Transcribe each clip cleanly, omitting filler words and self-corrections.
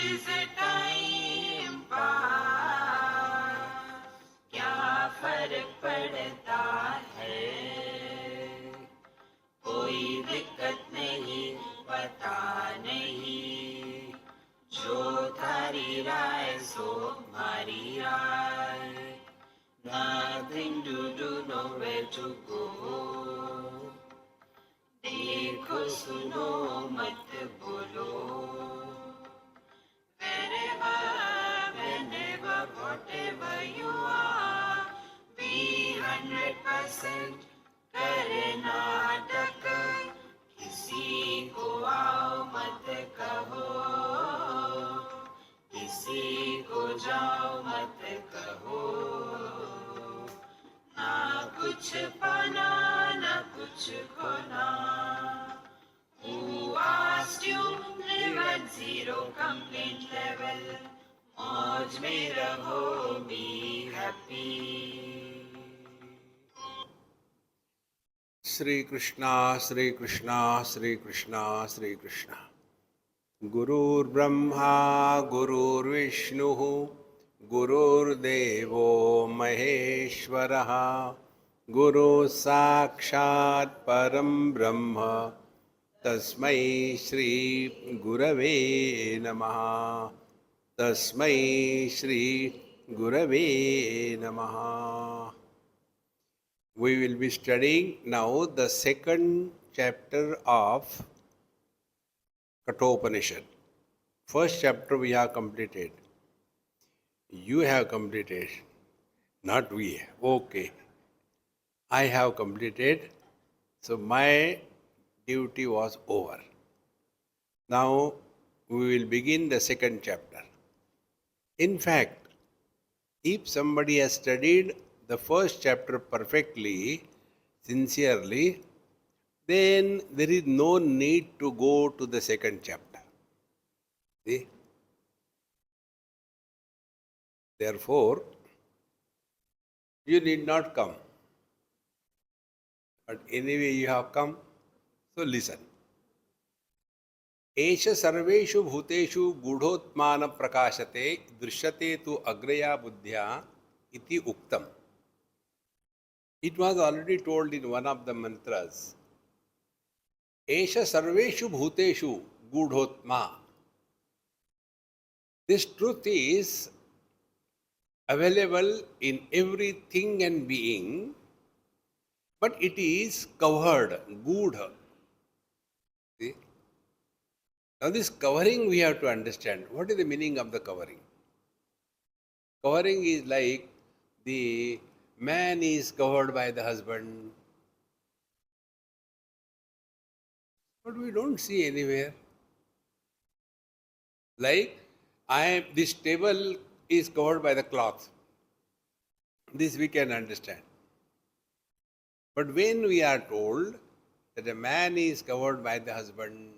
is a time pass, क्या फर्क पड़ता है, कोई दिक्कत नहीं, पता नहीं, जो थारी राय सो मारी राय, nothing to do, nowhere to go, देखो सुनो मत बोलो, wherever, whenever, whatever you are, be 100% Karnataka, किसी को आओ मत कहो, किसी को जाओ मत कहो, ना कुछ पाना ना कुछ खोना, who asked you live at zero complaint level, मौज में रहो, be happy. Shri Krishna, Shri Krishna, Shri Krishna, Shri Krishna. Gurur Brahma, Gurur Vishnu, Gurur Devo Maheshwaraha, Guru Sakshat Param Brahma, Tasmai Shri Gurave Namaha, Tasmai Shri Gurave Namaha. We will be studying now the second chapter of Kathopanishad. First chapter we have completed. You have completed, not we. Okay. I have completed. So my duty was over. Now we will begin the second chapter. In fact, if somebody has studied the first chapter perfectly, sincerely, then there is no need to go to the second chapter. See? Therefore, you need not come. But anyway you have come, so listen. एष सर्वेषु भूतेषु गूढ़ोत्मान प्रकाशते दृश्यते तु अग्रया बुद्ध्या इति उक्तम. It was already told in one of the mantras. Esha sarveshu bhuteshu gudhotma. This truth is available in everything and being, but it is covered, gudha. See? Now this covering we have to understand. What is the meaning of the covering? Covering is like the man is covered by the husband, but we don't see anywhere. Like this table is covered by the cloth. This we can understand. But when we are told that a man is covered by the husband,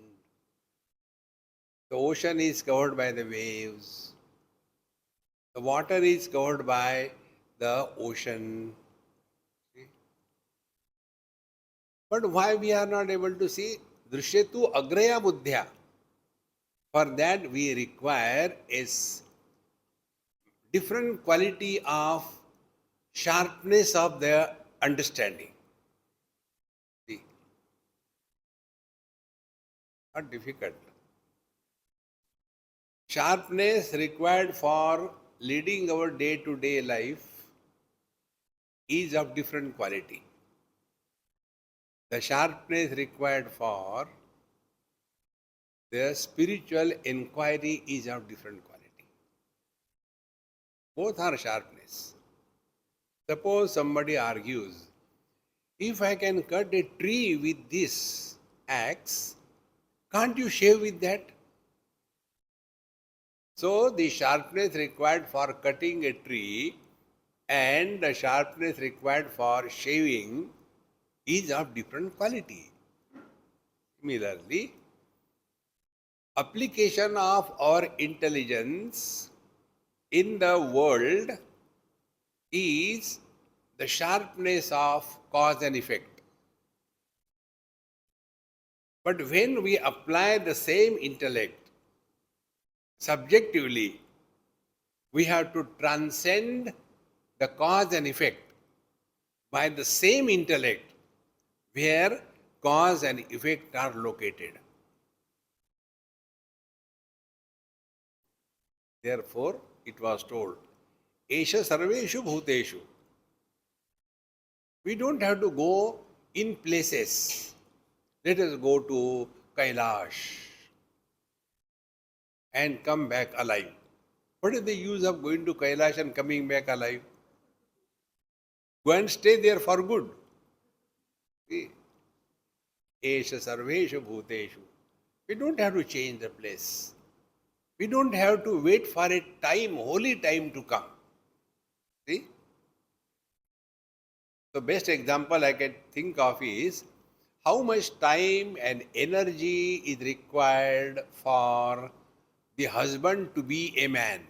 the ocean is covered by the waves, the water is covered by the ocean. See? But why we are not able to see? Drishyetu agraya buddhya. For that we require a different quality of sharpness of the understanding. See? Not difficult. Sharpness required for leading our day-to-day life is of different quality. The sharpness required for the spiritual inquiry is of different quality. Both are sharpness. Suppose somebody argues, if I can cut a tree with this axe, can't you shave with that? So the sharpness required for cutting a tree and the sharpness required for shaving is of different quality. Similarly, application of our intelligence in the world is the sharpness of cause and effect. But when we apply the same intellect Subjectively, we have to transcend the cause and effect by the same intellect where cause and effect are located. Therefore, it was told, Esha Sarveshu Bhuteshu. We don't have to go in places. Let us go to Kailash and come back alive. What is the use of going to Kailash and coming back alive? Go and stay there for good. See? Esha Sarveshu Bhuteshu. We don't have to change the place. We don't have to wait for a time, holy time to come. See? The best example I can think of is how much time and energy is required for the husband to be a man.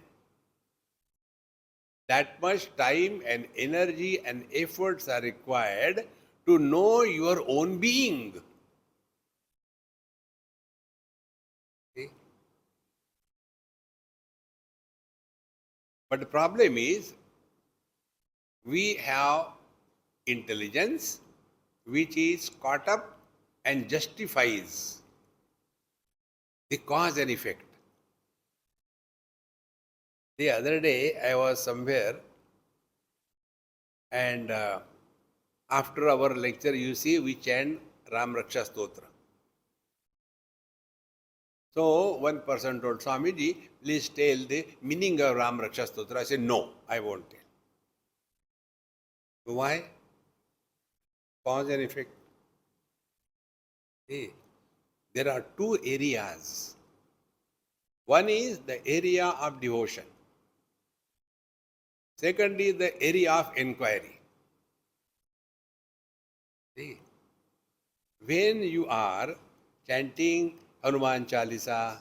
That much time and energy and efforts are required to know your own being. See? But the problem is, we have intelligence which is caught up and justifies the cause and effect. The other day I was somewhere and after our lecture, you see, we chant Ram Raksha Stotra. So one person told, Swamiji, please tell the meaning of Ram Raksha Stotra. I said, no, I won't tell. Why? Cause and effect. See, there are two areas. One is the area of devotion. Second is the area of inquiry. See, when you are chanting Hanuman Chalisa,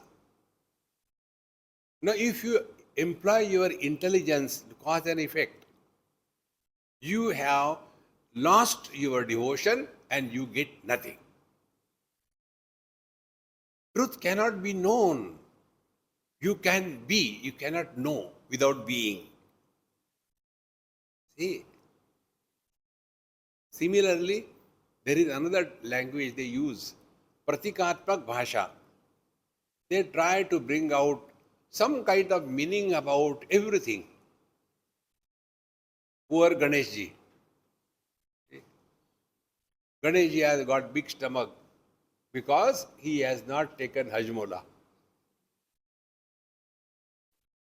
now if you employ your intelligence, cause and effect, you have lost your devotion and you get nothing. Truth cannot be known. You can be, you cannot know without being. See? Similarly, there is another language they use, Pratikatmak Bhasha. They try to bring out some kind of meaning about everything. Poor Ganeshji. Ganeshji has got big stomach because he has not taken Hajmola.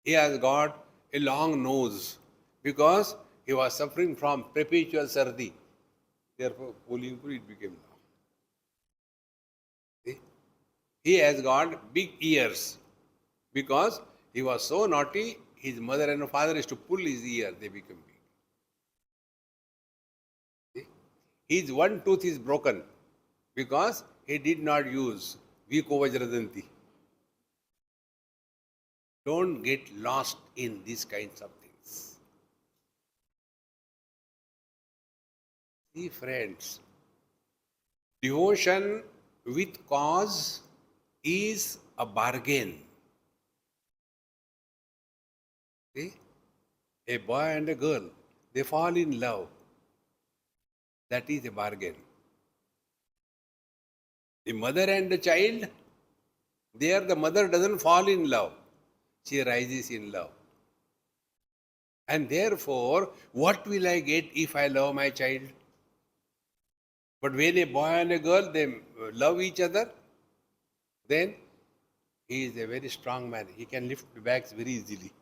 He has got a long nose because he was suffering from perpetual sardi. Therefore, Pulingpur it became now. See? He has got big ears because he was so naughty, his mother and father used to pull his ear, they became big. See? His one tooth is broken because he did not use Viko Vajradanti. Don't get lost in these kinds of things. See, friends, devotion with cause is a bargain. See, a boy and a girl, they fall in love. That is a bargain. The mother and the child, there the mother doesn't fall in love. She rises in love. And therefore, what will I get if I love my child? But when a boy and a girl, they love each other, then he is a very strong man. He can lift bags very easily.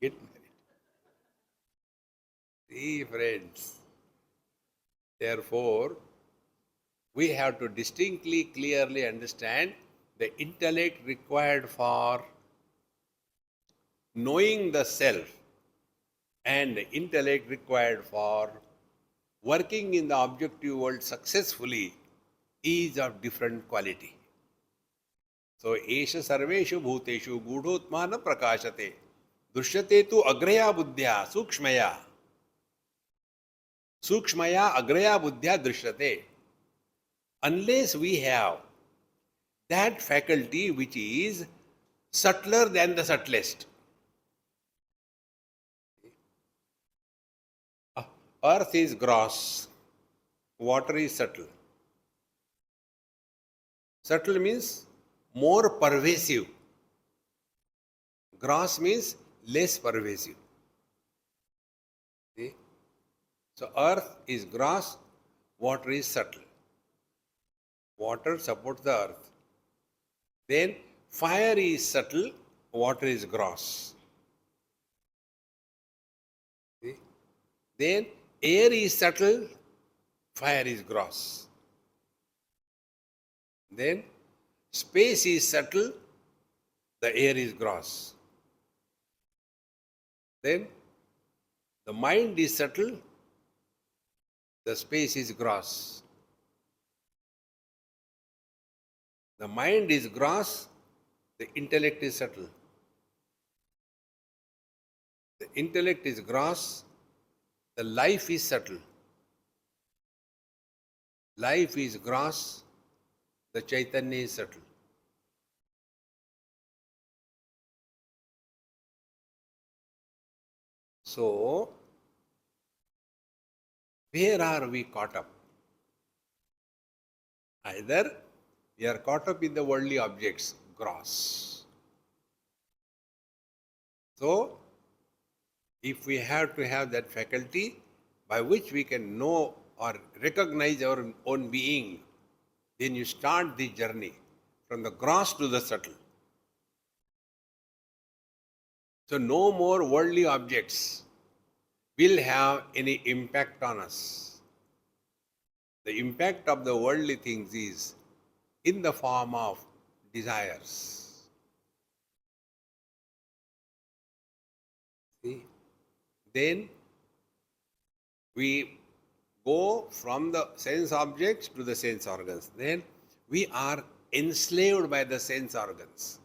Get married. See, friends. Therefore, we have to distinctly, clearly understand the intellect required for knowing the self and the intellect required for working in the objective world successfully is of different quality. So, Esha Sarveshu Bhuteshu Gudhotmana Prakashate Dushyate tu Agraya Buddhya Sukshmaya Agraya Buddhya Drishyate. Unless we have that faculty which is subtler than the subtlest. Earth is gross, water is subtle. Subtle means more pervasive. Gross means less pervasive. See? So earth is gross, water is subtle. Water supports the earth. Then fire is subtle, water is gross. See? Then air is subtle, fire is gross. Then space is subtle, the air is gross. Then the mind is subtle, the space is gross. The mind is gross, the intellect is subtle. The intellect is gross, the life is subtle. Life is gross, the Chaitanya is subtle. So, where are we caught up? Either we are caught up in the worldly objects, gross. So, if we have to have that faculty by which we can know or recognize our own being, then you start the journey from the gross to the subtle. So no more worldly objects will have any impact on us. The impact of the worldly things is in the form of desires. See? Then we go from the sense objects to the sense organs. Then we are enslaved by the sense organs.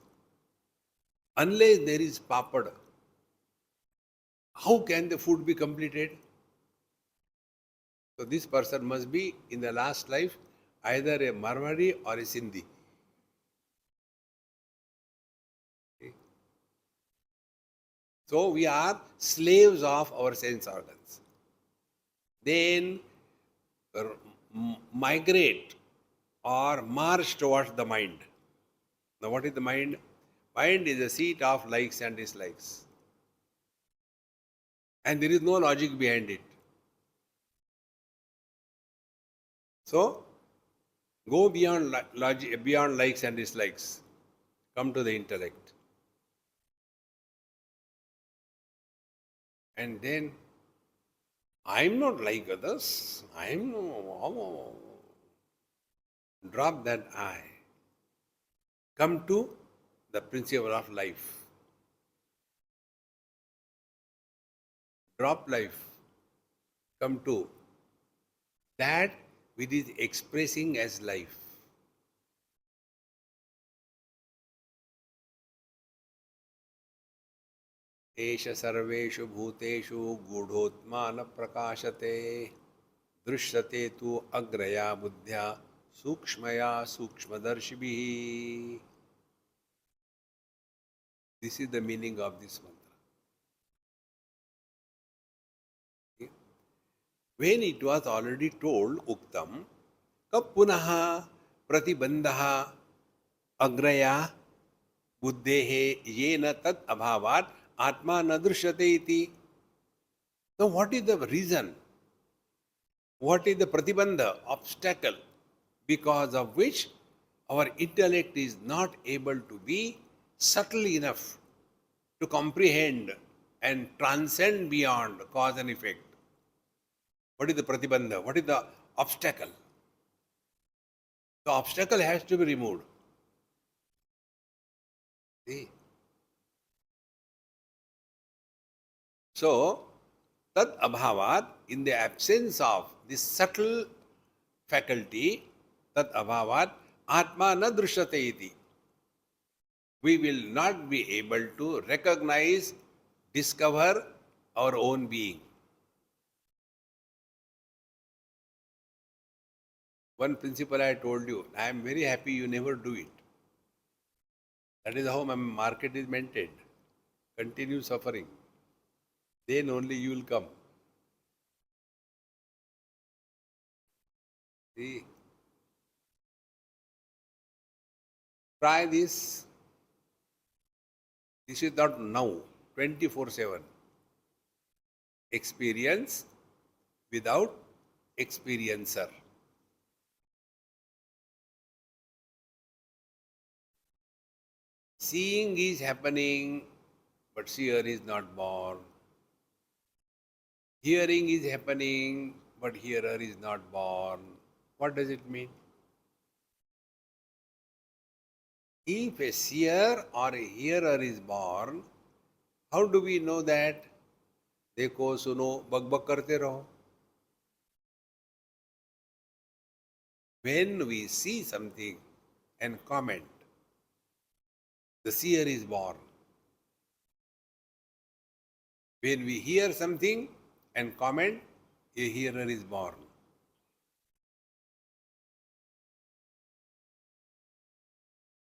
Unless there is papad, how can the food be completed? So this person must be in the last life either a Marwari or a Sindhi. Okay. So we are slaves of our sense organs. Then migrate or march towards the mind. Now what is the mind? Mind is the seat of likes and dislikes. And there is no logic behind it. So, go beyond logic, beyond likes and dislikes. Come to the intellect. And then, I am not like others. I am no. Drop that I. Come to the principle of life. Drop life. Come to that which is expressing as life. एष सर्वेषु भूतेषु गूढ़ोत्मान प्रकाशते दृश्यते तु अग्रया बुद्ध्या सूक्ष्मया सूक्ष्मदर्शिभिः. This is the meaning of this mantra. Okay. When it was already told, Uktam, Kab punaha pratibandhaha agraya buddhehe yena tat abhavat atma nadrishyate iti. Now what is the reason? What is the pratibandha, obstacle, because of which our intellect is not able to be subtle enough to comprehend and transcend beyond cause and effect? What is the pratibandha? What is the obstacle? The obstacle has to be removed. See? So, tat abhavat, in the absence of this subtle faculty, tat abhavat, atma na drishyate iti. We will not be able to recognize, discover our own being. One principle I told you, I am very happy you never do it. That is how my market is maintained. Continue suffering. Then only you will come. See, try this. This is not now, 24/7. Experience without experiencer. Seeing is happening, but seer is not born. Hearing is happening, but hearer is not born. What does it mean? If a seer or a hearer is born, how do we know that? देखो सुनो बक बक करते रहो. When we see something and comment, the seer is born. When we hear something and comment, a hearer is born.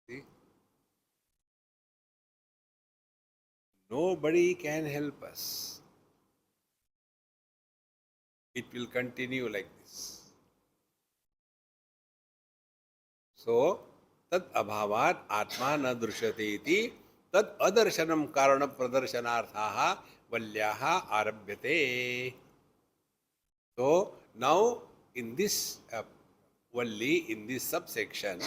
See? Nobody can help us. It will continue like this. So, tat abhavat atma na drishyate iti tat adarshanam karana pradarshanarthaha valyaha arabhyate. So, now in this valli, in this subsection,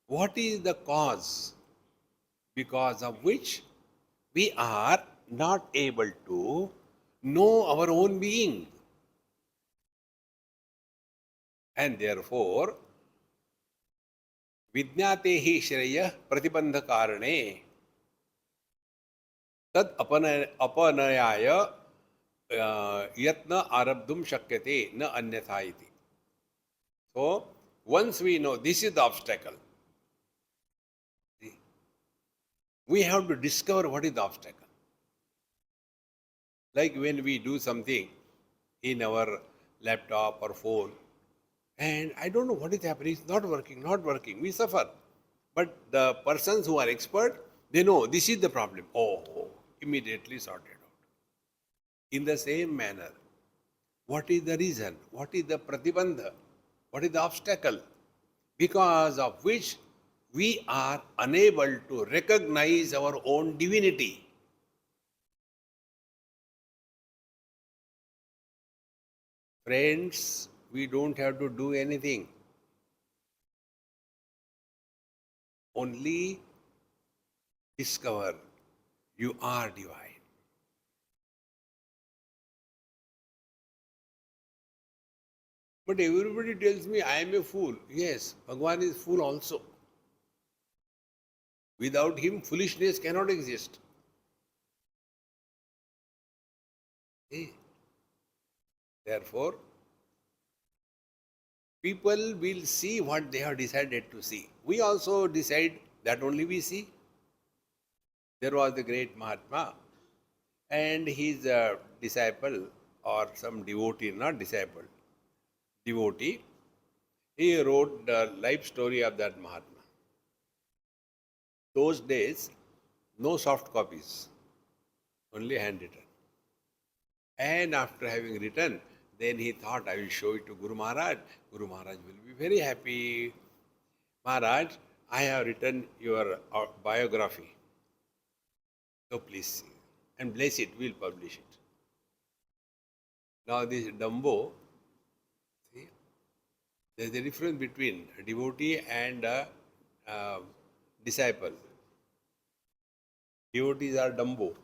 what is the cause because of which we are not able to know our own being? And therefore, विज्ञाते ही श्रेय प्रतिबंध कारणे तद अपनयाय यत्न आरब्धुम शक्यते न अन्यथा इति. So once we know this is the obstacle, we have to discover what is the obstacle. Like when we do something in our laptop or phone, and I don't know what is happening, it's not working, we suffer. But the persons who are expert, they know this is the problem. Oh, immediately sorted out. In the same manner, what is the reason? What is the pratibandha? What is the obstacle? Because of which we are unable to recognize our own divinity. Friends, we don't have to do anything. Only discover you are divine. But everybody tells me I am a fool. Yes, Bhagwan is fool also. Without him, foolishness cannot exist. Therefore, people will see what they have decided to see. We also decide that only we see. There was the great Mahatma and his disciple or some devotee, not disciple, devotee, he wrote the life story of that Mahatma. Those days, no soft copies, only handwritten. And after having written, then he thought, I will show it to Guru Maharaj. Guru Maharaj will be very happy. Maharaj, I have written your biography. So please see. And bless it, we will publish it. Now this Dumbo, see, there is a difference between a devotee and a disciple. Devotees are Dumbo.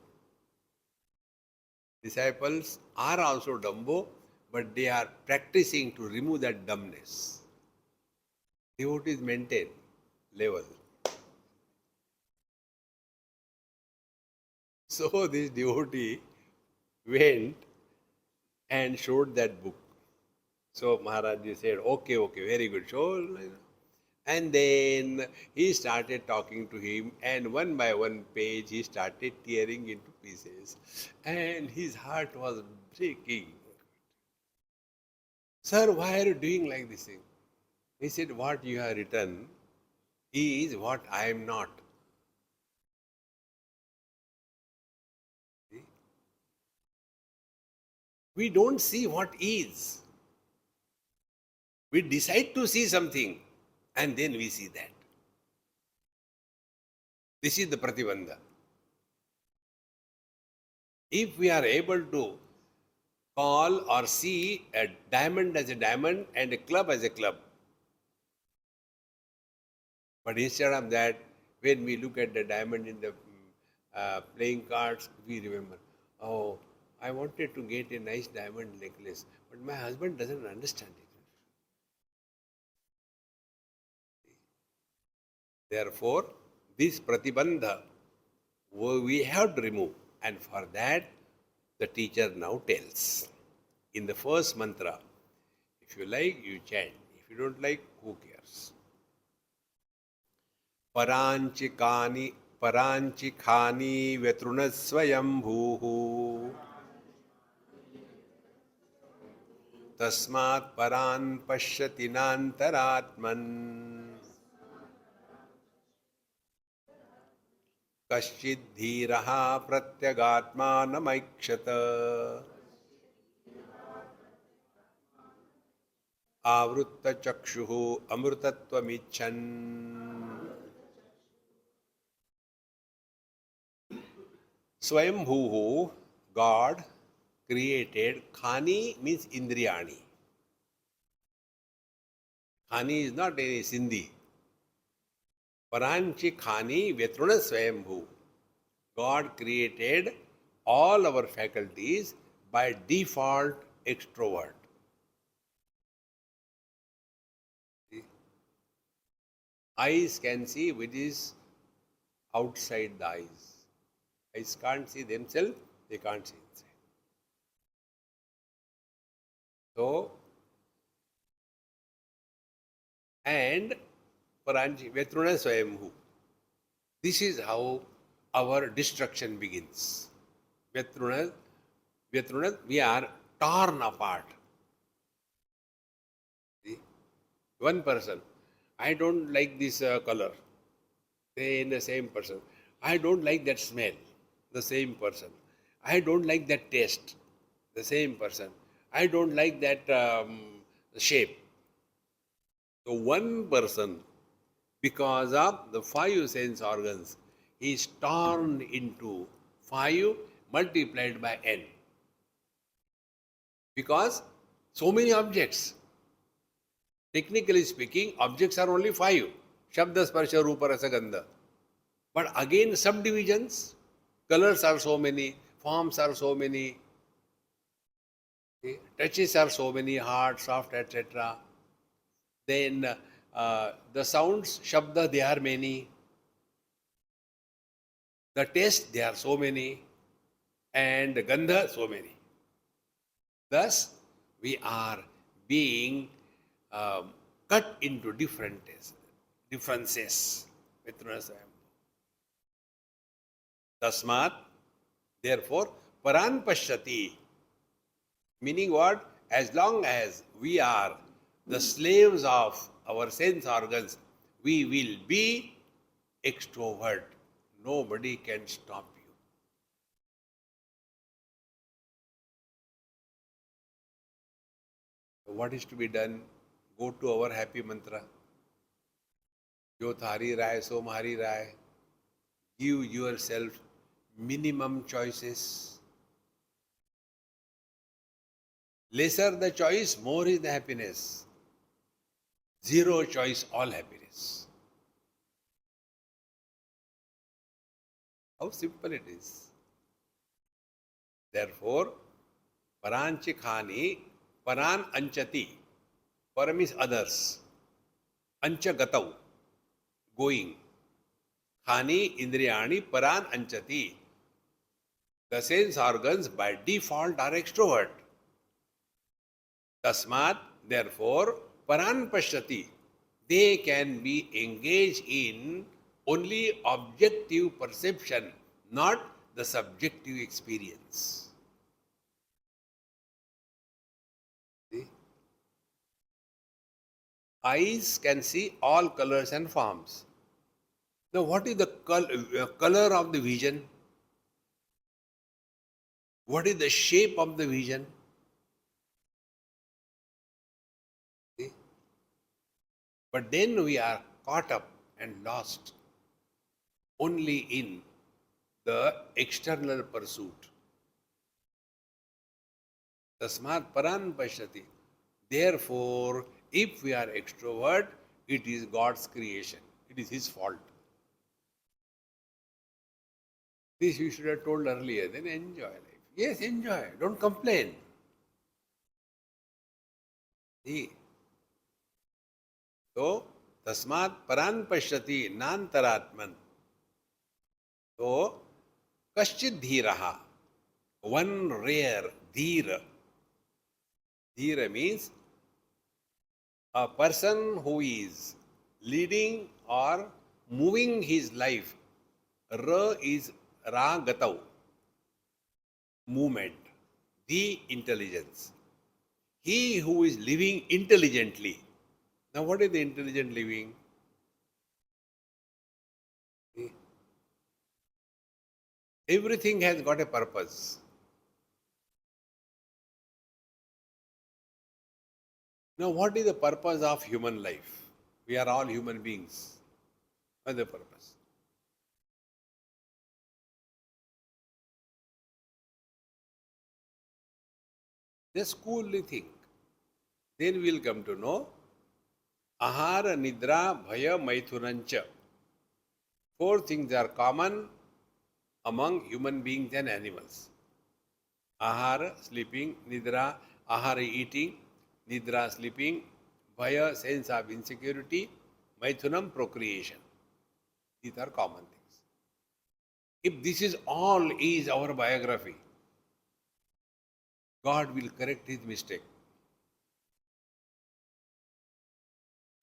Disciples are also Dumbo, but they are practicing to remove that dumbness. Devotees maintain level. So this devotee went and showed that book. So Maharaj said, okay, very good, show. And then he started talking to him, and one by one page he started tearing into pieces. And his heart was breaking. Sir, why are you doing like this thing? He said, what you have written, is what I am not. See? We don't see what is. We decide to see something and then we see that. This is the pratibandha. If we are able to call or see a diamond as a diamond and a club as a club, but instead of that, when we look at the diamond in the playing cards, we remember, oh, I wanted to get a nice diamond necklace, but my husband doesn't understand it. Therefore, this pratibandha we have to remove, and for that, the teacher now tells. In the first mantra, if you like, you chant. If you don't like, who cares? परांचिकानि परांचिखानि व्यतृणस्वयंभूः तस्मात् परान् पश्यति नान्तरात्मन् कश्चित् धीरः प्रत्यगात्मानमैक्षत आवृत्तचक्षुः अमृतत्वमिच्छन् Swayambhuhu, God created Khani means Indriyani. Khani is not any Sindhi. Paranchi Khani Vetruna Swayambhu. God created all our faculties by default extrovert. See? Eyes can see which is outside the eyes. Eyes can't see themselves, they can't see inside. So, and Paranji, Vetruna Swayambhu. This is how our destruction begins. Vetruna, we are torn apart. See? One person, I don't like this color. They in the same person. I don't like that smell. The same person. I don't like that taste. The same person. I don't like that shape. So one person, because of the 5 sense organs, he is torn into 5 multiplied by n. Because so many objects. Technically speaking, objects are only 5. Shabda, Sparsha, Rupa, Rasa, Gandha. But again, subdivisions. Colors are so many, forms are so many, touches are so many, hard, soft, etc. Then the sounds, shabda, they are many. The taste, they are so many. And gandha, so many. Thus, we are being cut into differences. Tasmat, therefore, paran pashyati. Meaning what? As long as we are the slaves of our sense organs, we will be extrovert. Nobody can stop you. So what is to be done? Go to our happy mantra. Jo thari rai, so mahari rai. Give yourself minimum choices. Lesser the choice, more is the happiness. Zero choice, all happiness. How simple it is. Therefore, paranchi khani, paran anchati. Param is others. Ancha gatau, going. Khani indriyani paran anchati. The sense organs by default are extrovert. Tasmat, therefore, paran pashyati. They can be engaged in only objective perception, not the subjective experience. See? Eyes can see all colors and forms. Now, what is the color of the vision? What is the shape of the vision? See? But then we are caught up and lost only in the external pursuit. Tasmat paran pashyati. Therefore, if we are extrovert, it is God's creation. It is His fault. This you should have told earlier. Then enjoy life. Yes, enjoy. Don't complain. See? So, tasmat paran pashyati nantaratman. So, kaschid dhiraha. One rare dhira. Dhira means a person who is leading or moving his life. Ra is ra gatau, movement, the intelligence. He who is living intelligently. Now, what is the intelligent living? Everything has got a purpose. Now, what is the purpose of human life? We are all human beings. What is the purpose? Just coolly think. Then we will come to know ahara, nidra, bhaya, maithunancha. Four things are common among human beings and animals. Ahara, sleeping, nidra, ahara, eating, nidra, sleeping, bhaya, sense of insecurity, maithunam, procreation. These are common things. If this is all is our biography, God will correct his mistake.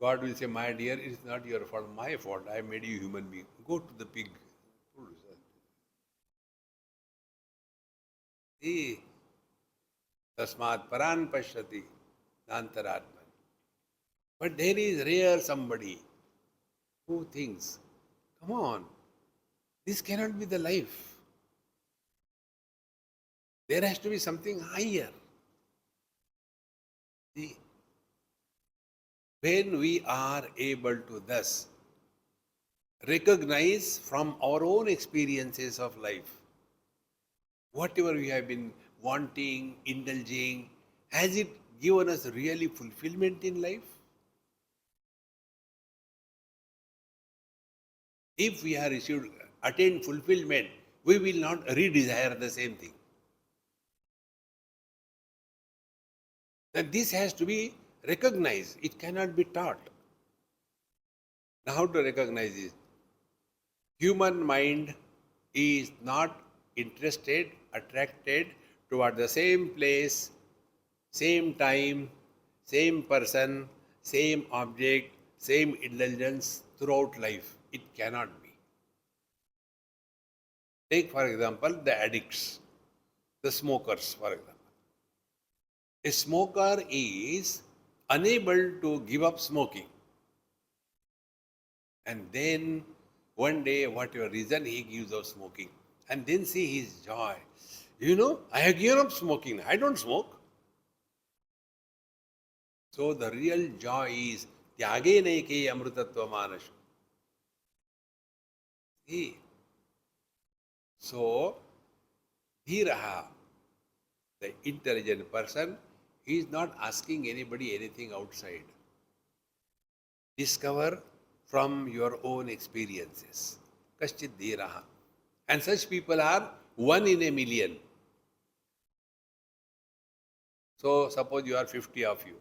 God will say, my dear, it is not your fault, my fault. I made you human being. Go to the pig. See, tasmat paran pashyati nantaratman. But there is rare somebody who thinks, come on, this cannot be the life. There has to be something higher. See, when we are able to thus recognize from our own experiences of life, whatever we have been wanting, indulging, has it given us really fulfillment in life? If we have attained fulfillment, we will not re-desire the same thing. Then this has to be recognized. It cannot be taught. Now, how to recognize this? Human mind is not interested, attracted toward the same place, same time, same person, same object, same indulgence throughout life. It cannot be. Take, for example, the addicts, the smokers, for example. A smoker is unable to give up smoking. And then one day, whatever reason, he gives up smoking. And then see his joy. You know, I have given up smoking. I don't smoke. So the real joy is tyage naike amrutatva manashu. See? So, dhiraha, the intelligent person, he is not asking anybody anything outside. Discover from your own experiences. Kaschid dhiraha. And such people are 1 in a million. So, suppose you are 50 of you.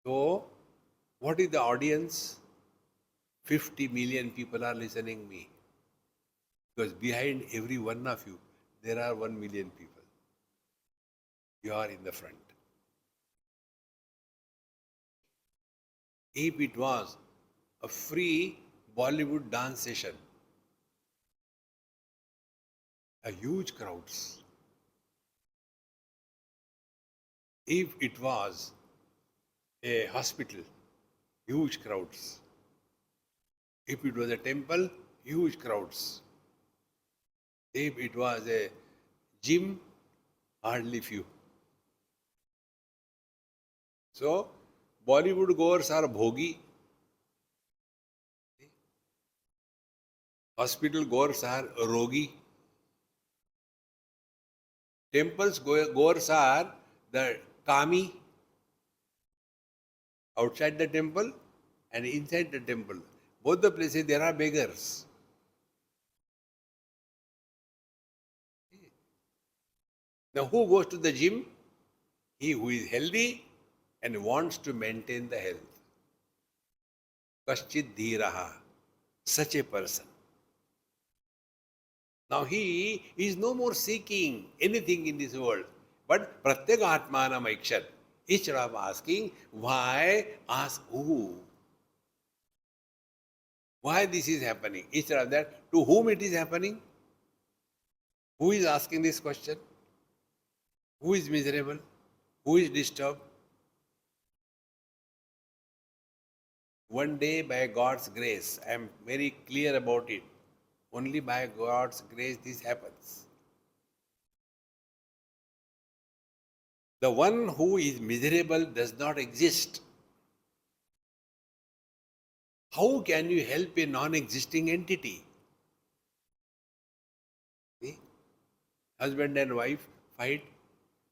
So, what is the audience? 50 million people are listening me. Because behind every one of you, there are 1 million people. You are in the front. If it was a free Bollywood dance session, a huge crowds. If it was a hospital, huge crowds. If it was a temple, huge crowds. If it was a gym, hardly few. So, Bollywood goers are bhogi, hospital goers are rogi, temples goers are the kami outside the temple and inside the temple. Both the places there are beggars. Now, who goes to the gym? He who is healthy and wants to maintain the health. Kaschid dhiraha, such a person. Now he is no more seeking anything in this world, but pratyeka atmanam aikshat. Instead of asking why, ask who. Why this is happening? Instead of that, to whom it is happening? Who is asking this question? Who is miserable? Who is disturbed? One day, by God's grace, I am very clear about it. Only by God's grace this happens. The one who is miserable does not exist. How can you help a non-existing entity? See? Husband and wife fight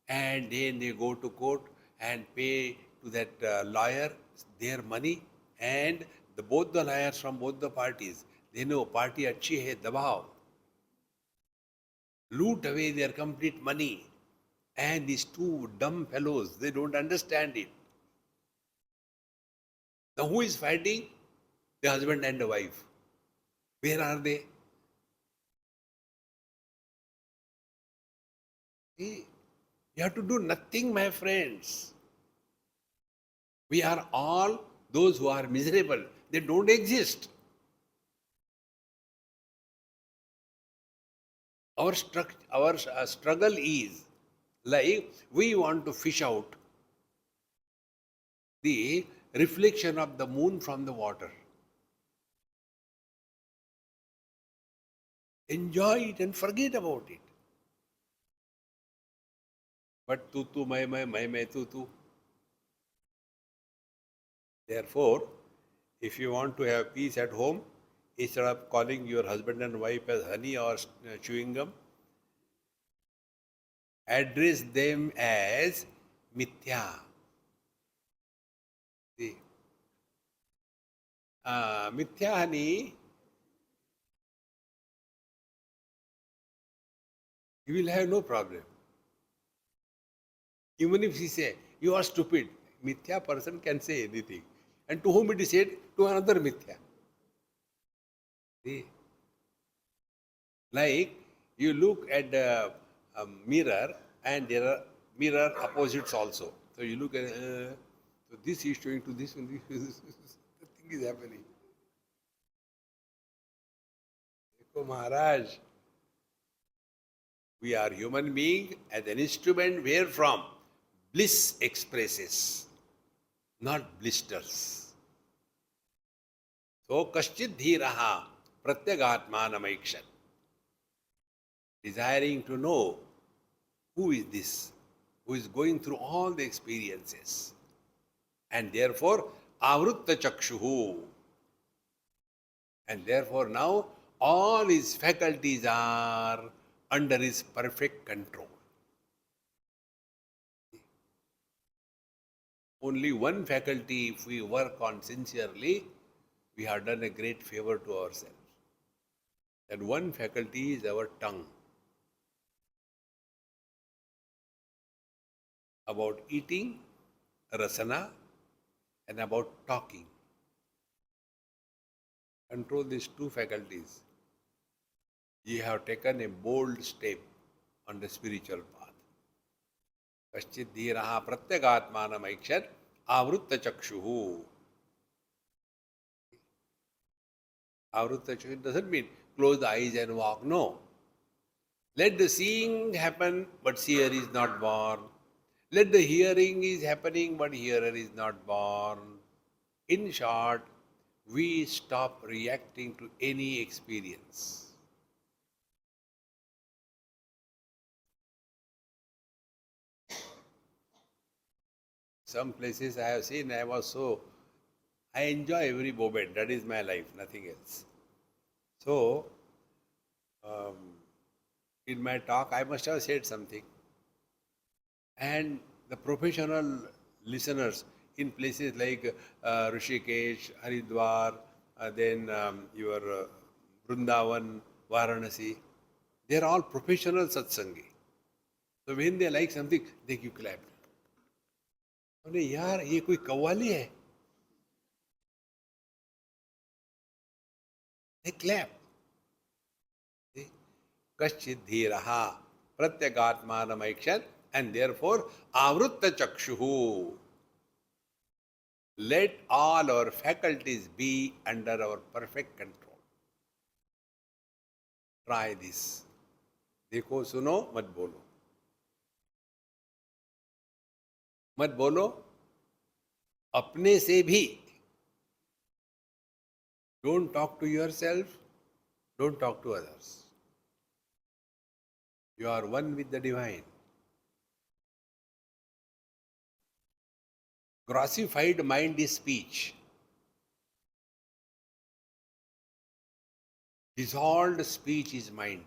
and then they go to court and pay to that lawyer their money, and both the lawyers from both the parties, they know party achhi hai, dabao. Loot away their complete money. And these two dumb fellows, they don't understand it. Now who is fighting? The husband and the wife. Where are they? See, you have to do nothing, my friends. We are all those who are miserable. They don't exist. Our struggle is like we want to fish out the reflection of the moon from the water. Enjoy it and forget about it. But tu, mai, tu. Therefore, if you want to have peace at home, instead of calling your husband and wife as honey or chewing gum, address them as mithya. See, mithya honey, you will have no problem. Even if he say, you are stupid, mithya person can say anything. And to whom it is said? To another mithya. See? Like you look at the mirror and there are mirror opposites also. So you look at, so this is showing to this one, nothing is happening. Dekho Maharaj, we are human beings as an instrument wherefrom bliss expresses, not blisters. So kaschid dhiraha pratyagatmanamaikshat. Desiring to know who is this, who is going through all the experiences. And therefore, avrutta chakshuhu. And therefore now all his faculties are under his perfect control. Only one faculty, if we work on sincerely, we have done a great favor to ourselves. And one faculty is our tongue. About eating, rasana, and about talking. Control these two faculties. You have taken a bold step on the spiritual path. Kaschid dhiraha pratyagatmanam aikshat avrutta chakshuhu. Avrutta chakshuhu doesn't mean close the eyes and walk. No. Let the seeing happen, but seer is not born. Let the hearing is happening, but hearer is not born. In short, we stop reacting to any experience. Some places I have seen, I enjoy every moment. That is my life, nothing else. So, um, in my talk, I must have said something. And the professional listeners in places like Rishikesh, Haridwar, then your Vrindavan, Varanasi, they are all professional satsangi. So when they like something, they give clap. अरे यार ये कोई कव्वाली है? They clap. कश्चित् धीरः प्रत्यगात्मानमैक्षत and therefore आवृत्त चक्षुः. Let all our faculties be under our perfect control. Try this. देखो सुनो मत बोलो. मत बोलो अपने से भी. Don't talk to yourself. Don't talk to others. You are one with the divine. Grossified mind is speech. Dissolved speech is mind.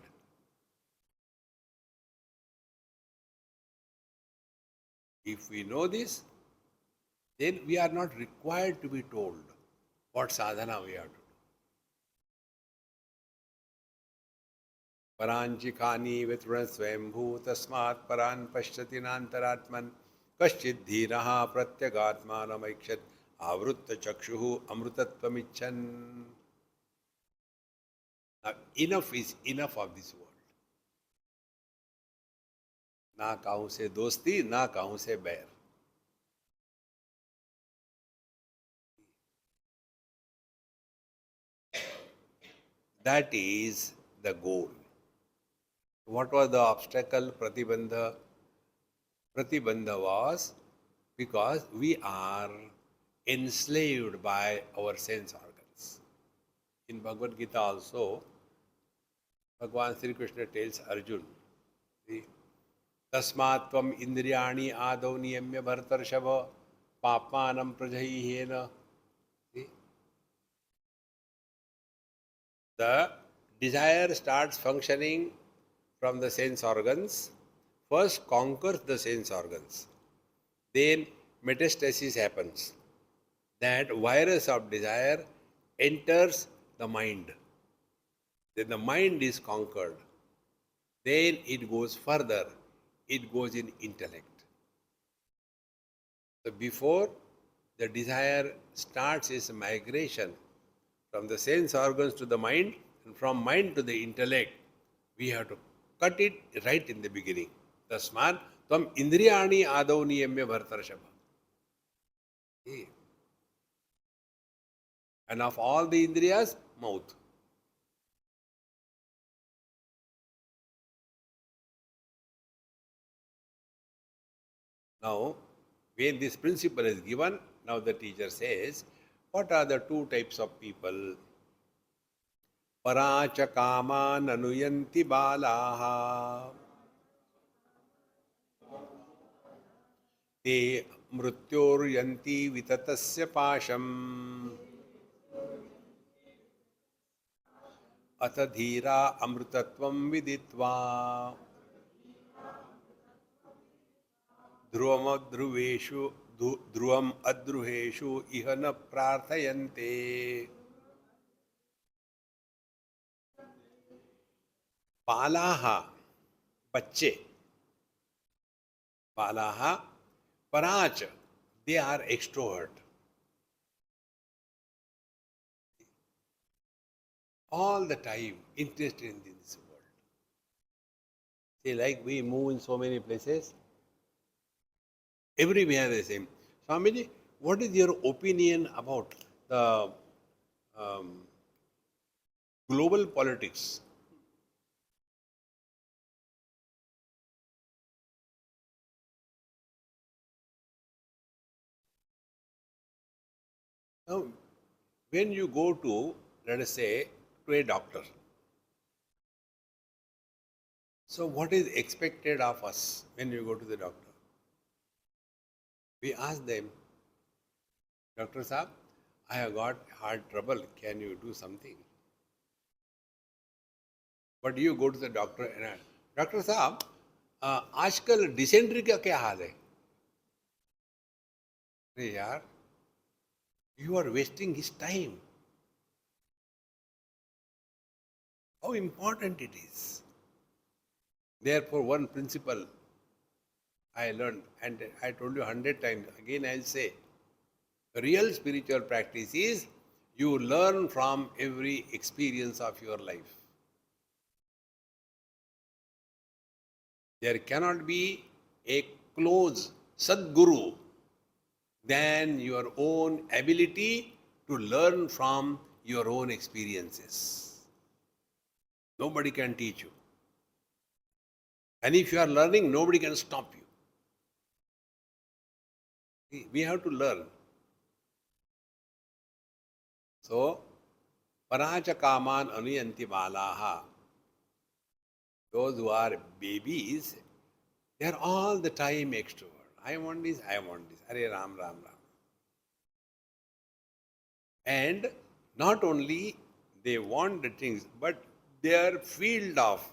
If we know this, then we are not required to be told what sadhana we have to do. परांचिकानि वितृण स्वयंभू तस्मात् परान् पश्यति नान्तरात्मन् कश्चित् धीरः प्रत्यगात्मानमैक्षत आवृत्त चक्षुः अमृतत्वमिच्छन्. Now enough is enough of this world. ना काहू से दोस्ती ना काहू से बैर. That is the goal. What was the obstacle? Pratibandha. Pratibandha was because we are enslaved by our sense organs. In Bhagavad Gita also, Bhagavan Sri Krishna tells Arjun, Tasmat tvam indriyani adav niyamya bhartarshava papmanam prajahihena. The desire starts functioning from the sense organs. First conquers the sense organs. Then metastasis happens. That virus of desire enters the mind. Then the mind is conquered. Then it goes further. It goes in intellect. So before the desire starts its migration from the sense organs to the mind and from mind to the intellect, we have to cut it right in the beginning. Tasmat tvam indriyani adav niyamya bhartarshava. And of all the indriyas, mouth. Now, when this principle is given, now the teacher says, what are the two types of people? Paracha kaman anuyanti balaha. Te mrityoryanti vitatasya pasham. Atha dhira amrutatvam viditva. ध्रुवम अद्रुहेषु इह न प्रार्थयन्ते. बालाः बच्चे. बालाः पराच, they are extrovert. All the time interested in this world. See, like we move in so many places, everywhere the same. Swamiji, what is your opinion about the global politics? Now, When you go to, let us say, to a doctor, so what is expected of us when you go to the doctor? We ask them, Doctor Saab, I have got heart trouble, can you do something? But you go to the doctor and ask, Doctor Saab, आजकल dysentery का क्या हाल है? अरे यार, you are wasting his time. How important it is. Therefore, one principle I learned, and I told you 100 times, again I'll say, real spiritual practice is you learn from every experience of your life. There cannot be a close Sadguru than your own ability to learn from your own experiences. Nobody can teach you. And if you are learning, nobody can stop you. We have to learn. So, Paracha Kaman Anuyanti Balaha. Those who are babies, they are all the time extrovert. I want this, I want this. Hare Ram, Ram, Ram. And not only they want the things, but their field of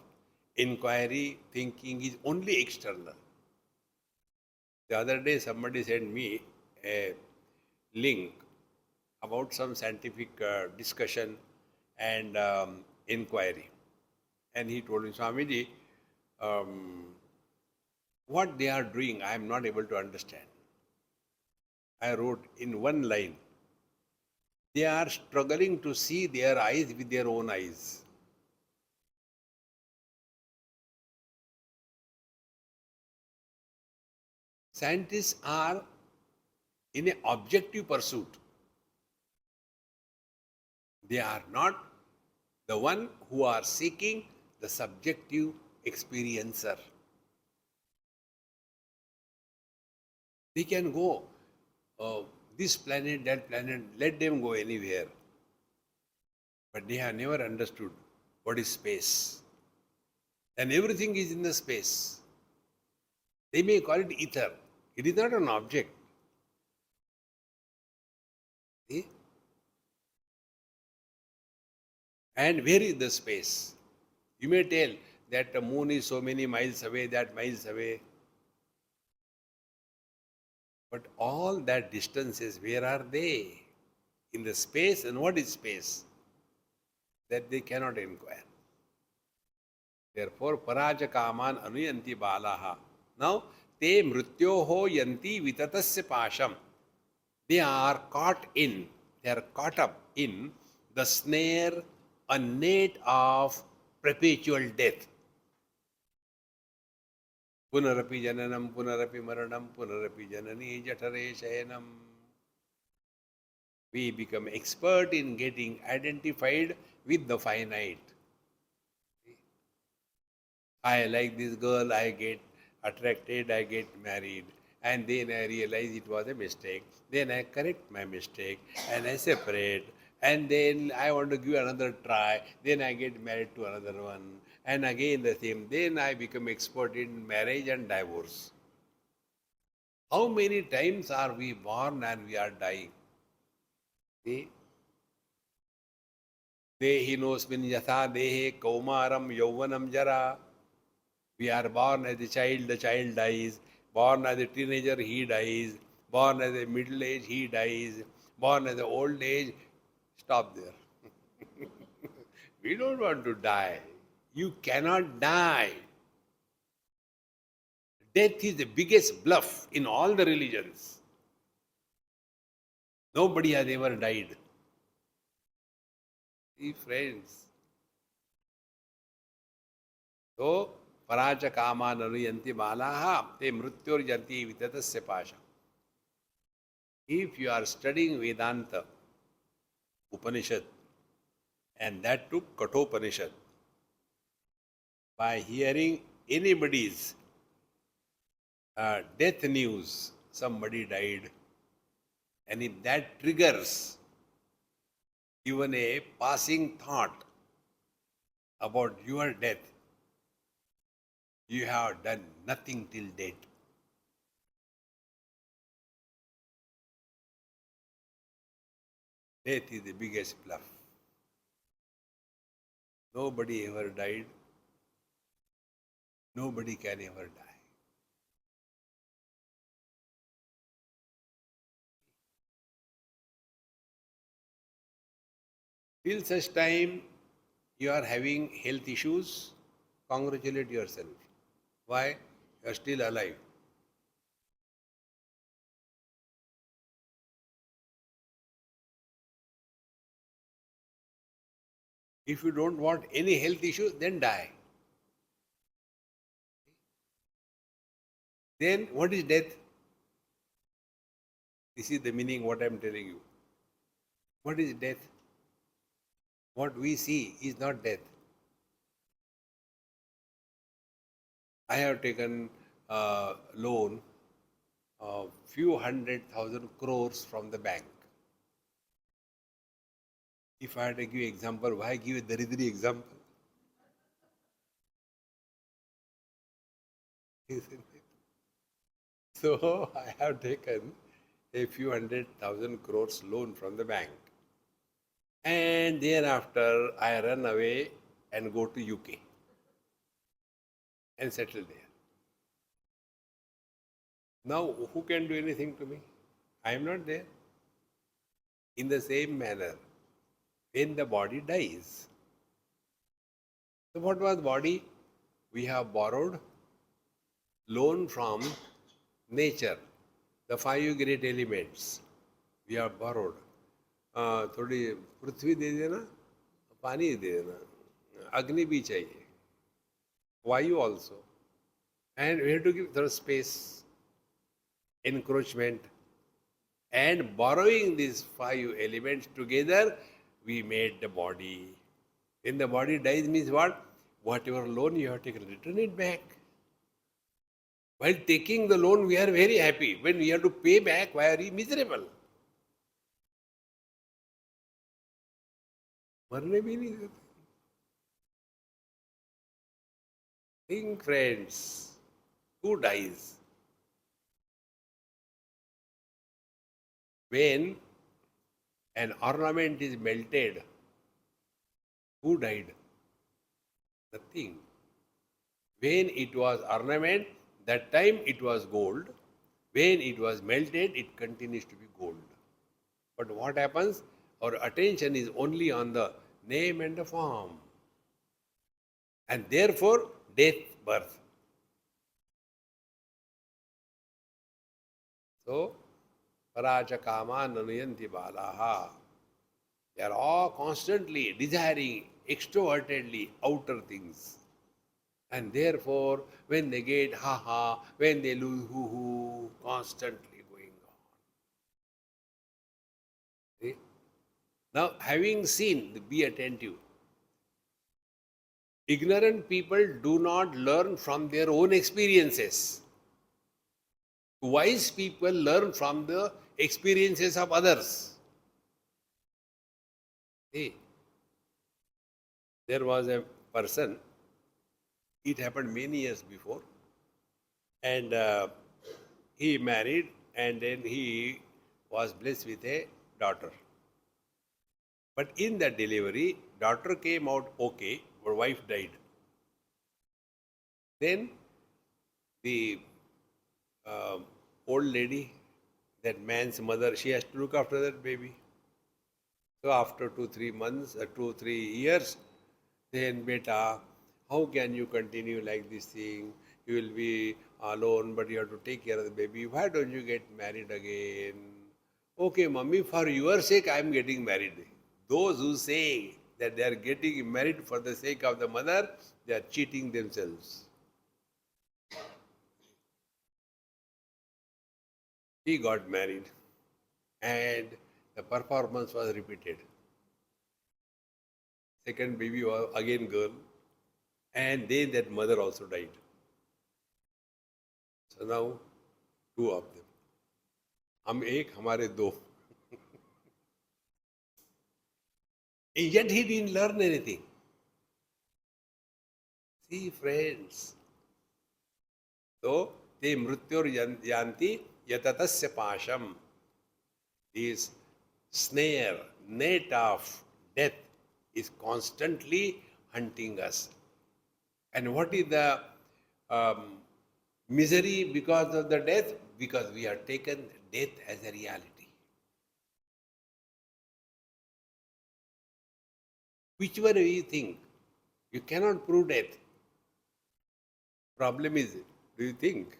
inquiry, thinking is only external. The other day somebody sent me a link about some scientific discussion and inquiry. And he told me, Swamiji, what they are doing, I am not able to understand. I wrote in one line, they are struggling to see their eyes with their own eyes. Scientists are in an objective pursuit. They are not the one who are seeking the subjective experiencer. They can go this planet, that planet, let them go anywhere. But they have never understood what is space. And everything is in the space. They may call it ether. It is not an object. See? And where is the space? You may tell that the moon is so many miles away, that miles away. But all that distances, where are they? In the space, and what is space? That they cannot inquire. Therefore, Paraja Kaman Anuyanti Balaha. Now, te mrutyoho yanti vitatasya pasham. They are caught up in the snare, a net of perpetual death. Punarapi jananam, punarapi maranam, punarapi janani jatare shayanam. We become expert in getting identified with the finite. I like this girl, I get attracted, I get married. And then I realize it was a mistake. Then I correct my mistake and I separate. And then I want to give another try. Then I get married to another one. And again the same. Then I become expert in marriage and divorce. How many times are we born and we are dying? See? Dehinosmin yatha dehe kaumaram yauvanam jara. We are born as a child, the child dies. Born as a teenager, he dies. Born as a middle age, he dies. Born as an old age, stop there. We don't want to die. You cannot die. Death is the biggest bluff in all the religions. Nobody has ever died. See, friends. So, Paracha Kama Nanuyanti Malaha, te mrityor janti vitatasya pasha. If you are studying Vedanta, Upanishad, and that too Kathopanishad, by hearing anybody's death news, somebody died, and if that triggers even a passing thought about your death, you have done nothing till date. Death is the biggest bluff. Nobody ever died. Nobody can ever die. Till such time you are having health issues, congratulate yourself. Why? You are still alive. If you don't want any health issues, then die. Then what is death? This is the meaning what I am telling you. What is death? What we see is not death. I have taken a loan of few 100,000 crores from the bank. If I had to give example, why give a Daridri example? Isn't it? So I have taken a few 100,000 crores loan from the bank. And thereafter I run away and go to UK and settle there. Now who can do anything to me? I am not there. In the same manner, when the body dies. So what was body? We have borrowed loan from nature, the five great elements. We have borrowed. थोड़ी पृथ्वी दे देना, पानी दे देना, अग्नि भी चाहिए, वायु also, and we have to give the space, encroachment, and borrowing these five elements together, we made the body. When the body dies means what? Whatever loan you have taken, return it back. While taking the loan, we are very happy. When we have to pay back, why are we miserable? मरने भी नहीं देते. Think, friends, who dies? When an ornament is melted, who died? Nothing. When it was ornament, that time it was gold. When it was melted, it continues to be gold. But what happens? Our attention is only on the name and the form. And therefore, death, birth. So, paracha kama nanuyanti balaha. They are all constantly desiring extrovertedly outer things. And therefore, when they get ha, when they lose hoo, constantly going on. See? Now, having seen, be attentive. Ignorant people do not learn from their own experiences. Wise people learn from the experiences of others. See, there was a person, it happened many years before, and he married and then he was blessed with a daughter. But in that delivery, daughter came out okay, but wife died. Then the old lady, that man's mother, she has to look after that baby. So after 2-3 months, 2-3 years, then beta, how can you continue like this thing? You will be alone, but you have to take care of the baby. Why don't you get married again? Okay, mummy, for your sake, I am getting married. Those who say that they are getting married for the sake of the mother, they are cheating themselves. He got married and the performance was repeated. Second baby was again girl, and then that mother also died. So now, two of them. हम एक, हमारे दो. Yet he didn't learn anything. See, friends. So, te mrityor yanti yatatasya pasham. This snare, net of death is constantly hunting us. And what is the um, misery because of the death? Because we have taken death as a reality. Whichever way you think, you cannot prove death. Problem is, do you think?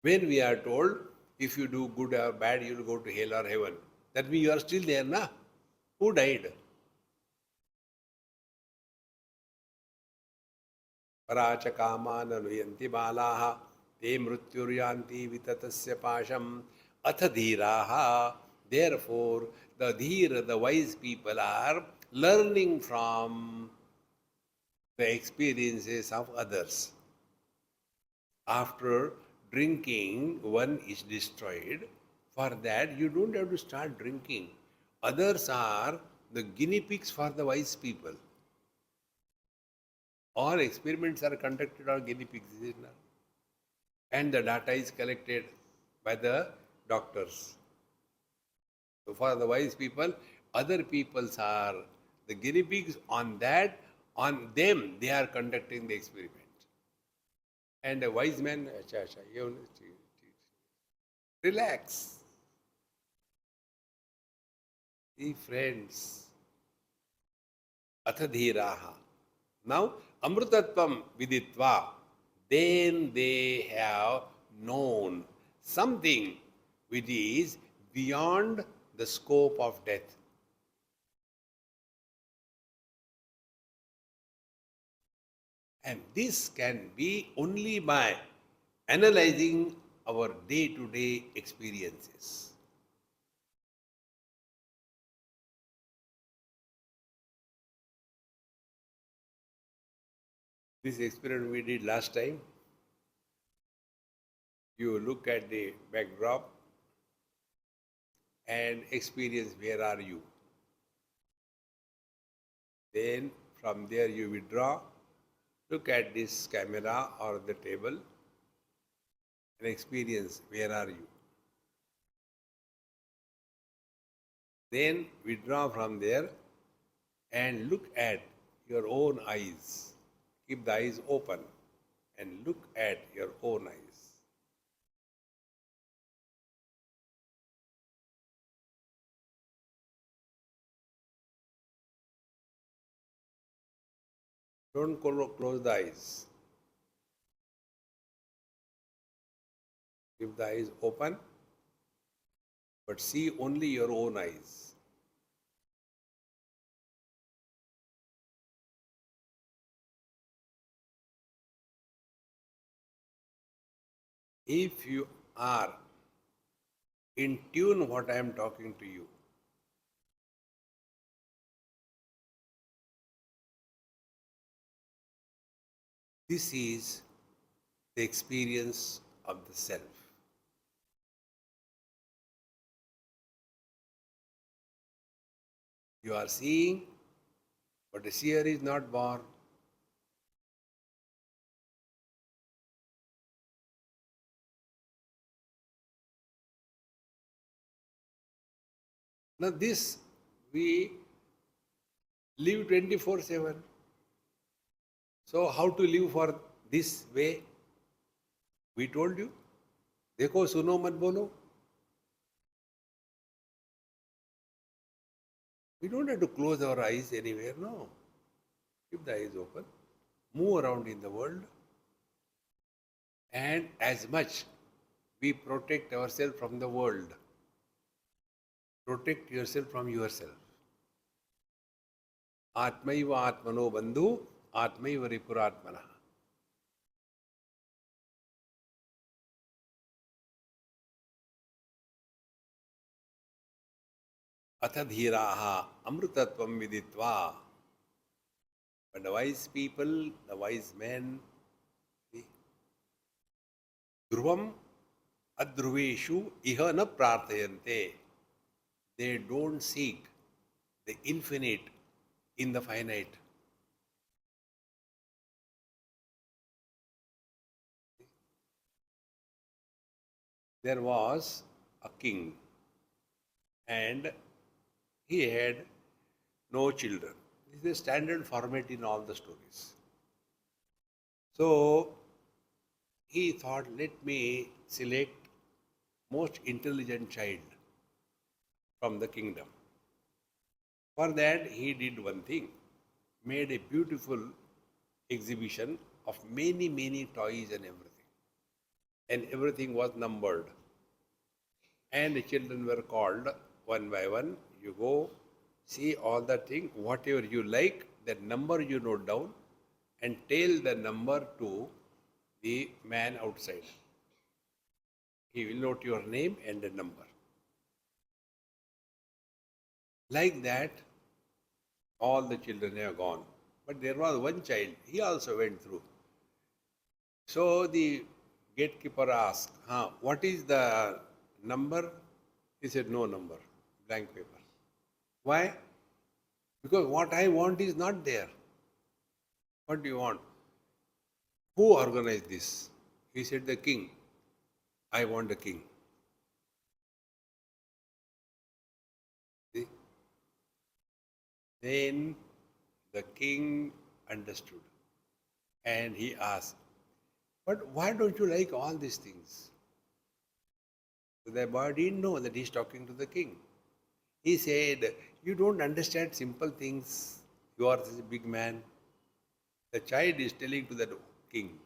When we are told, if you do good or bad, you will go to hell or heaven. That means you are still there, na? Who died? पराच कामान अनुयन्ति बालाः ते मृत्युर्यान्ति विततस्य पाशम अथ धीराः. Therefore, the dheer, the wise people are learning from the experiences of others. After drinking, one is destroyed. For that, you don't have to start drinking. Others are the guinea pigs for the wise people. All experiments are conducted on guinea pigs, is it not? And the data is collected by the doctors. So for the wise people, other peoples are the guinea pigs. On that, on them, they are conducting the experiment. And a wise man, relax. See, friends, athadhiraha. Now, amrutatvam viditva, then they have known something which is beyond the scope of death. And this can be only by analyzing our day-to-day experiences. This experiment we did last time. You look at the backdrop and experience where are you. Then from there you withdraw, look at this camera or the table and experience where are you. Then withdraw from there and look at your own eyes. Keep the eyes open and look at your own eyes. Don't close the eyes. Keep the eyes open, but see only your own eyes. If you are in tune what I am talking to you, this is the experience of the self. You are seeing, but the seer is not born. Now this, we live 24/7. So how to live for this way? We told you. देखो सुनो मत बोलो. We don't have to close our eyes anywhere, no. Keep the eyes open. Move around in the world. And as much we protect ourselves from the world. Protect yourself from yourself. Atmaiva atmano bandhu, atmaiva ripuratmana. Athadhiraha amrutatvam viditva. But the wise people, the wise men, dhruvam adhruveshu iha na prarthayante. They don't seek the infinite in the finite. There was a king and he had no children. This is a standard format in all the stories. So he thought, let me select most intelligent child from the kingdom. For that he did one thing, made a beautiful exhibition of many, many toys and everything. And everything was numbered. And the children were called one by one. You go, see all the thing, whatever you like, that number you note down and tell the number to the man outside. He will note your name and the number. Like that, all the children have gone. But there was one child, he also went through. So the gatekeeper asked, what is the number? He said, no number, blank paper. Why? Because what I want is not there. What do you want? Who organized this? He said, the king. I want the king. See? Then the king understood and he asked, but why don't you like all these things? So the boy didn't know that he's talking to the king. He said, you don't understand simple things. You are such a big man. The child is telling to the king,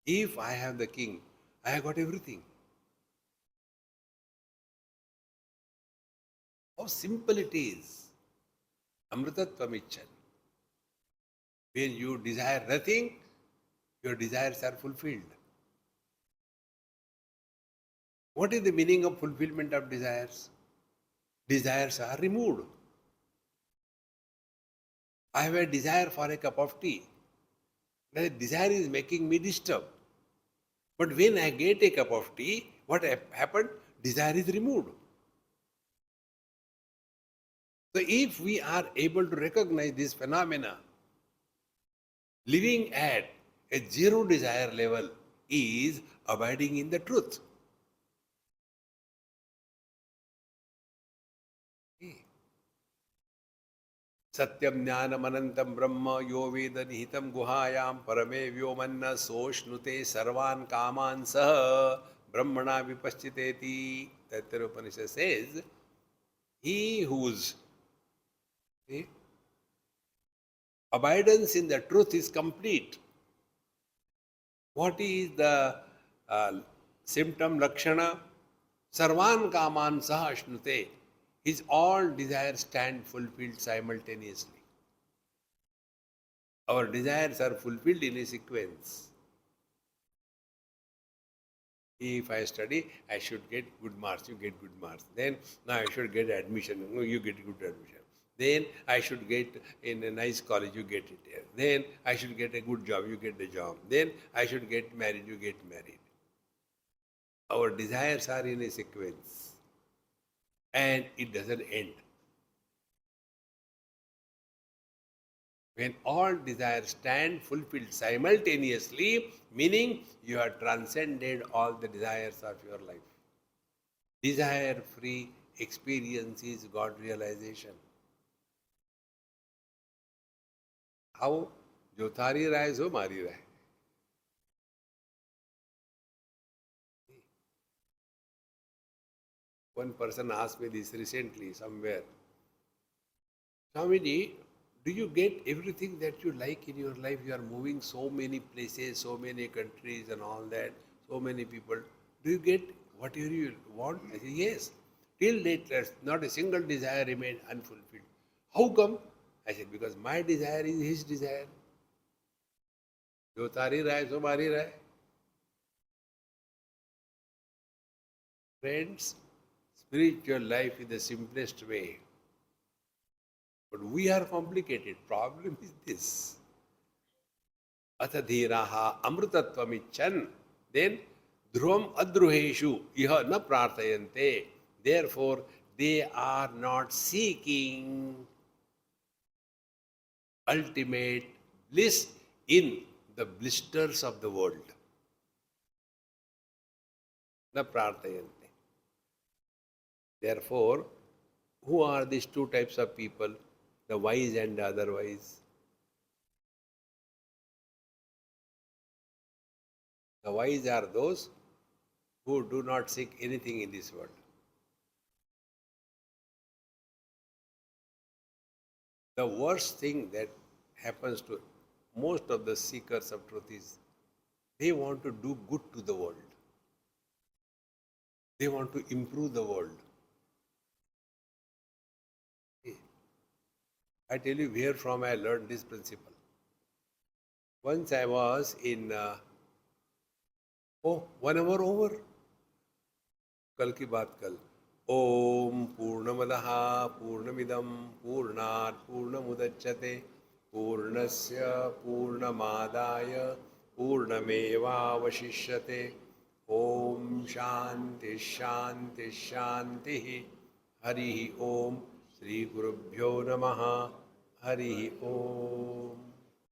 if I have the king, I have got everything. How simple it is. Amritatvamichan. When you desire nothing, your desires are fulfilled. What is the meaning of fulfillment of desires? Desires are removed. I have a desire for a cup of tea. The desire is making me disturbed. But when I get a cup of tea, what happened? Desire is removed. So if we are able to recognize this phenomena, living at a zero desire level is abiding in the truth. Satyam jnanam anantam brahma yo veda nihitam guhayam parame vyomanna soshnute sarvan kaman saha brahmana vipaschiteti. Kathopanishad says, he whose abidance in the truth is complete. What is the symptom lakshana? Sarvan kaman saha ashnute. His all desires stand fulfilled simultaneously. Our desires are fulfilled in a sequence. If I study, I should get good marks, you get good marks. Then, now I should get admission, you get good admission. Then I should get in a nice college, you get it there. Then I should get a good job, you get the job. Then I should get married, you get married. Our desires are in a sequence. And it doesn't end. When all desires stand fulfilled simultaneously, meaning you have transcended all the desires of your life. Desire-free experience is God realization. How? Jo thari rahe so mari rahe. One person asked me this recently somewhere. Swamiji, do you get everything that you like in your life? You are moving so many places, so many countries and all that, so many people. Do you get whatever you want? I said, yes. Till date, not a single desire remained unfulfilled. How come? I said, because my desire is his desire. Jo tari rahe, so mari rahe. Friends, spiritual life is the simplest way. But we are complicated. Problem is this. Atadhiraha amrutatvamichan. Then dhruvam adruheshu iha na prarthayante. Therefore, they are not seeking ultimate bliss in the blisters of the world. Na prarthayante. Therefore, who are these two types of people? The wise and the otherwise. The wise are those who do not seek anything in this world. The worst thing that happens to most of the seekers of truth is they want to do good to the world. They want to improve the world. I tell you where from I learned this principle. Once I was in, 1 hour over. कल की बात कल. ओम पूर्णमदः पूर्णमिदं पूर्णात् पूर्णमुदच्यते पूर्णस्य पूर्णमादाय पूर्णमेवावशिष्यते. ओम शांति शांति शांति. हरि ओम. श्री गुरुभ्यो नमः. हरि ओम.